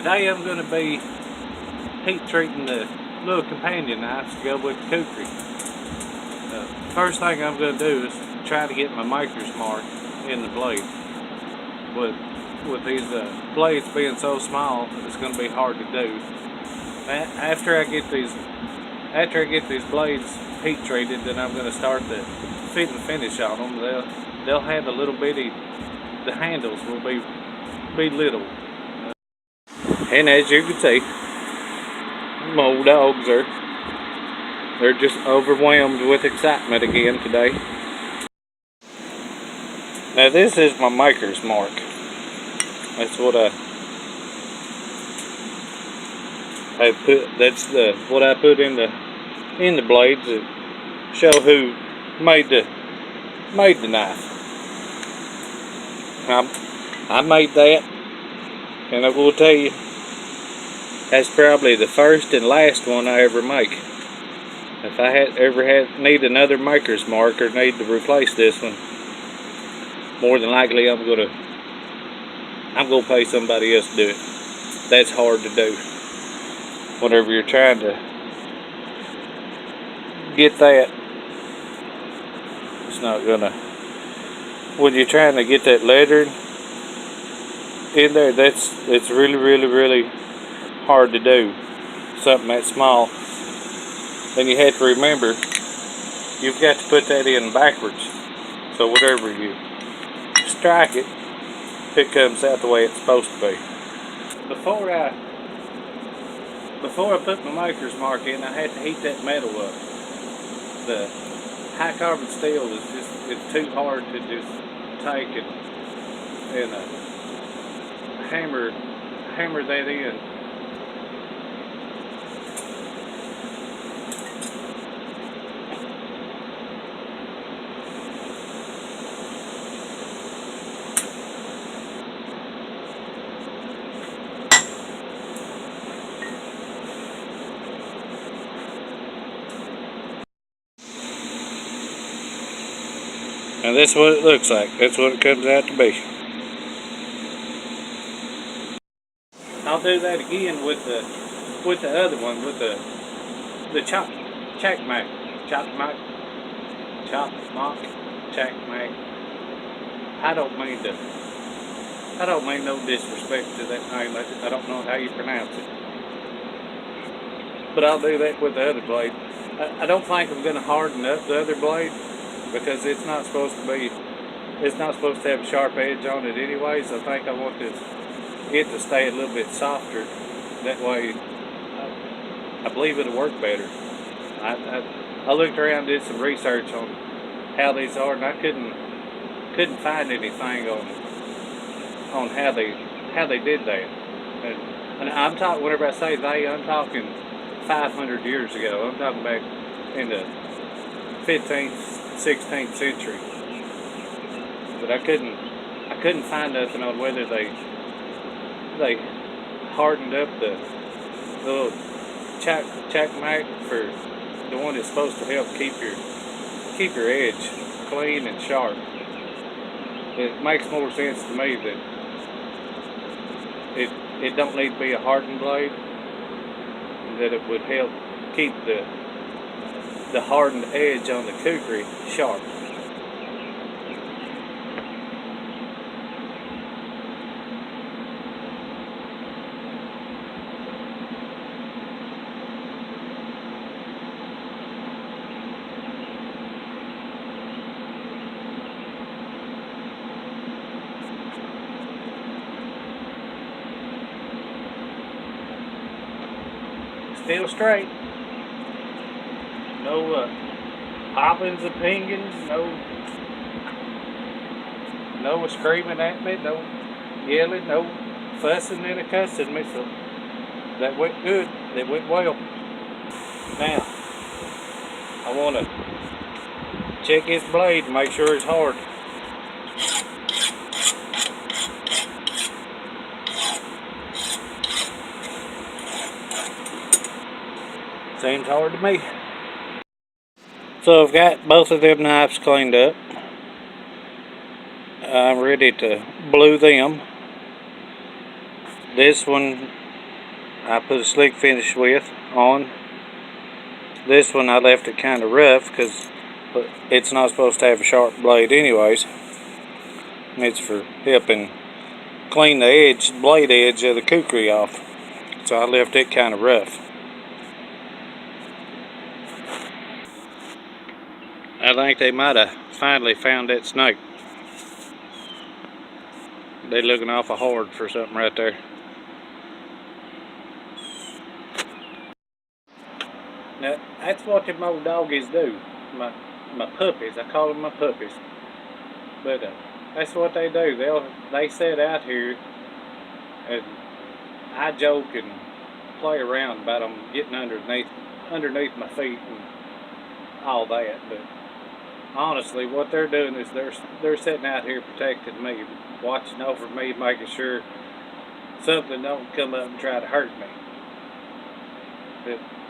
Today I'm going to be heat treating the little companion knives to go with the Khukri. First thing I'm going to do is try to get my maker's mark in the blade. With these blades being so small, it's going to be hard to do. After I get these blades heat treated, then I'm going to start the fit and finish on them. They'll have a little bitty. The handles will be little. And as you can see, my old dogs they're just overwhelmed with excitement again today. Now this is my maker's mark. That's what I put. That's what I put in the blades to show who made the knife. I made that, and I will tell you, that's probably the first and last one I ever make. If I need another maker's mark or need to replace this one, more than likely I'm gonna pay somebody else to do it. That's hard to do. Whenever you're trying to get that, it's not gonna. When you're trying to get that lettering in there, it's really hard to do. Something that small. Then you have to remember, you've got to put that in backwards. So whatever you strike it comes out the way it's supposed to be. Before I put my maker's mark in, I had to heat that metal up. The high carbon steel it's too hard to just take and hammer that in. And that's what it looks like. That's what it comes out to be. I'll do that again with the other one, with the chop mac. I don't mean no disrespect to that name. I don't know how you pronounce it. But I'll do that with the other blade. I don't think I'm going to harden up the other blade, because it's not supposed to have a sharp edge on it anyways. I think I want it to stay a little bit softer. That way, I believe it'll work better. I looked around, did some research on how these are, and I couldn't find anything on how they did that. And I'm talking, whenever I say they, I'm talking 500 years ago. I'm talking back in the 15th, 16th century. But I couldn't find nothing on whether they hardened up the little chack mac for the one that's supposed to help keep your edge clean and sharp. It makes more sense to me that it don't need to be a hardened blade, that it would help keep the hardened edge on the Khukri sharp. Still straight. No poppings and pingings, no screaming at me, no yelling, no fussing and a cussing me. So that went good. That went well. Now I want to check this blade and make sure it's hard. Seems hard to me. So I've got both of them knives cleaned up. I'm ready to blue them. This one I put a slick finish with on. This one I left it kind of rough because it's not supposed to have a sharp blade anyways. It's for helping clean the blade edge of the Khukri off. So I left it kind of rough. I think they might have finally found that snake. They're looking awful hard for something right there. Now, that's what them old doggies do. My puppies, I call them my puppies. But that's what they do. They sit out here, and I joke and play around about them getting underneath my feet and all that. But honestly, what they're doing is they're sitting out here protecting me, watching over me, making sure something don't come up and try to hurt me.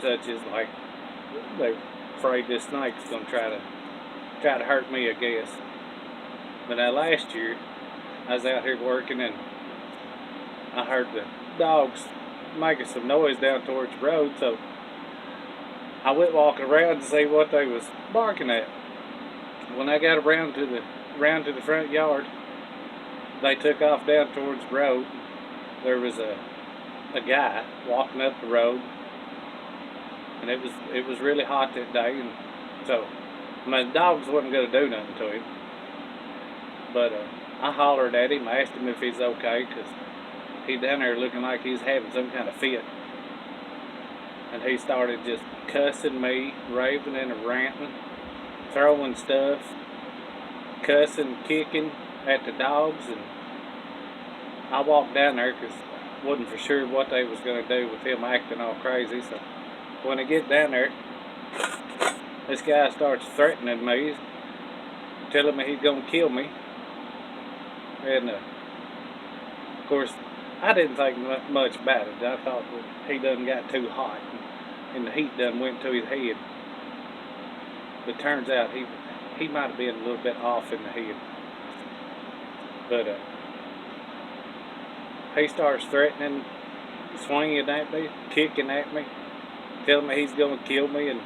Such as like they're afraid this snake's gonna try to hurt me, I guess. But now last year I was out here working and I heard the dogs making some noise down towards the road, so I went walking around to see what they was barking at. When I got around to the front yard, they took off down towards the road. There was a guy walking up the road, and it was really hot that day, and so my dogs wasn't going to do nothing to him. But I hollered at him, I asked him if he's okay, because he down there looking like he's having some kind of fit. And he started just cussing me, raving and ranting, throwing stuff, cussing, kicking at the dogs, and I walked down there because I wasn't for sure what they was going to do with him acting all crazy. So when I get down there, this guy starts threatening me, telling me he's going to kill me. And of course, I didn't think much about it. I thought he done got too hot and the heat done went to his head. But turns out he might have been a little bit off in the head. But he starts threatening, swinging at me, kicking at me, telling me he's going to kill me, and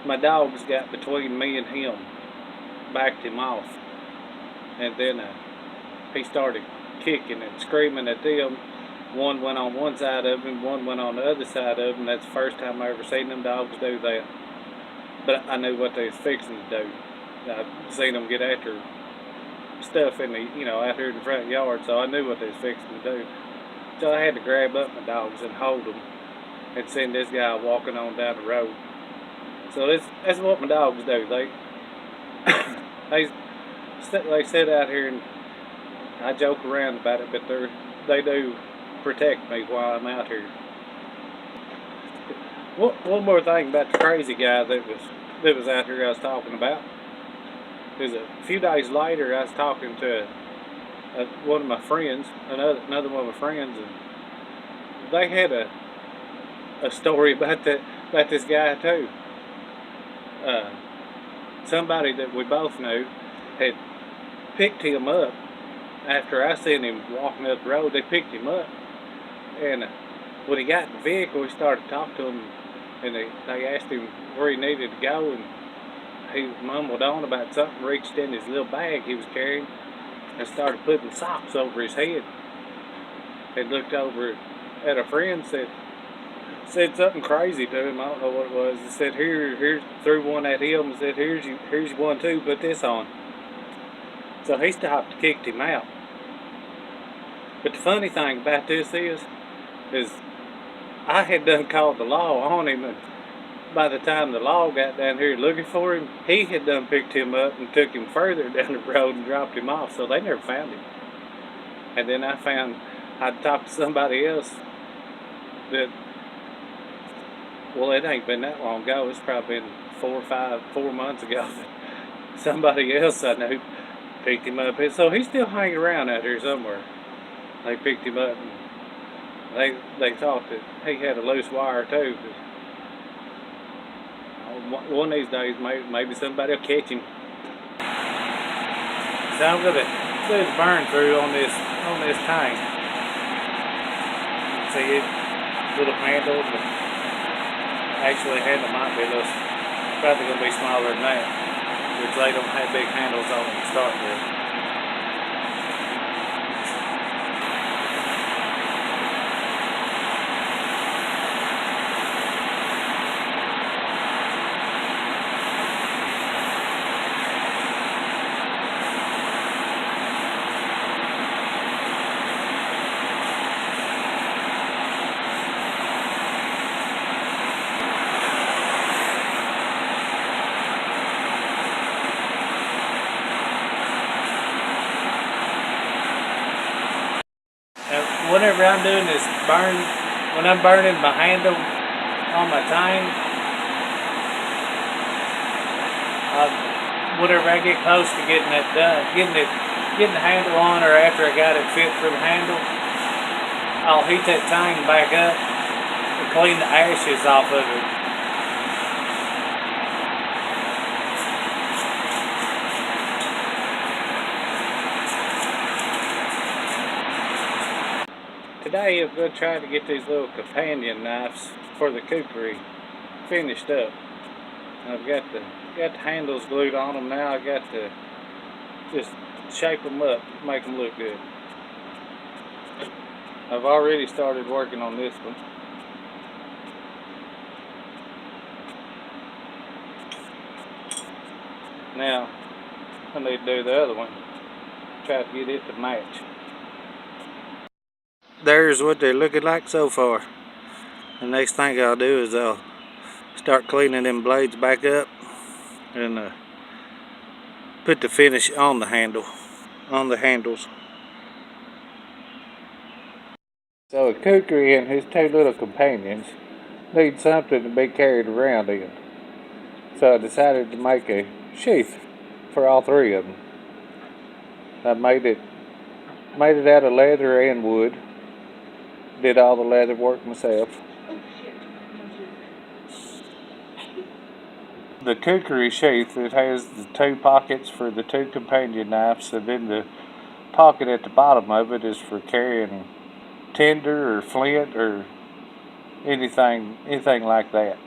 my dogs got between me and him, backed him off. And then he started kicking and screaming at them. One went on one side of him, one went on the other side of him. That's the first time I ever seen them dogs do that. But I knew what they was fixing to do. I'd seen them get after stuff in the, out here in the front yard, so I knew what they was fixing to do. So I had to grab up my dogs and hold them and send this guy walking on down the road. So that's what my dogs do. They sit out here, and I joke around about it, but they do protect me while I'm out here. One more thing about the crazy guy that was out here I was talking about is a few days later I was talking to one of my friends, another one of my friends, and they had a story about this guy too. Somebody that we both knew had picked him up after I seen him walking up the road. They picked him up, and when he got in the vehicle, we started talking to him, and they asked him where he needed to go, and he mumbled on about something, reached in his little bag he was carrying, and started putting socks over his head. And looked over at a friend, said something crazy to him. I don't know what it was. He said, "Here," threw one at him and said, "Here's one too. Put this on." So he stopped and kicked him out. But the funny thing about this is I had done called the law on him, and by the time the law got down here looking for him, he had done picked him up and took him further down the road and dropped him off, so they never found him. And then I'd talked to somebody else that, well, it ain't been that long ago, it's probably been 4 months ago, that somebody else I knew picked him up. And so he's still hanging around out here somewhere. They picked him up, and they thought that he had a loose wire too. One of these days, maybe somebody will catch him. So I'm gonna do the burn through on this tank. See, little handles. And actually, the handle might be a little, probably going to be smaller than that, which they don't have big handles on them to start with. Whenever I'm doing this when I'm burning my handle on my tang, whenever I get close to getting that done, getting the handle on, or after I got it fit for the handle, I'll heat that tang back up and clean the ashes off of it. Today I'm going to try to get these little companion knives for the Khukri finished up. I've got the handles glued on them now. I got to just shape them up, make them look good. I've already started working on this one. Now I need to do the other one, try to get it to match. There's what they're looking like so far. The next thing I'll do is I'll start cleaning them blades back up and put the finish on the handles. So a Khukri and his two little companions need something to be carried around in. So I decided to make a sheath for all three of them. I made it out of leather and wood. Did all the leather work myself. The Khukri sheath, it has the two pockets for the two companion knives, and then the pocket at the bottom of it is for carrying tinder or flint or anything like that.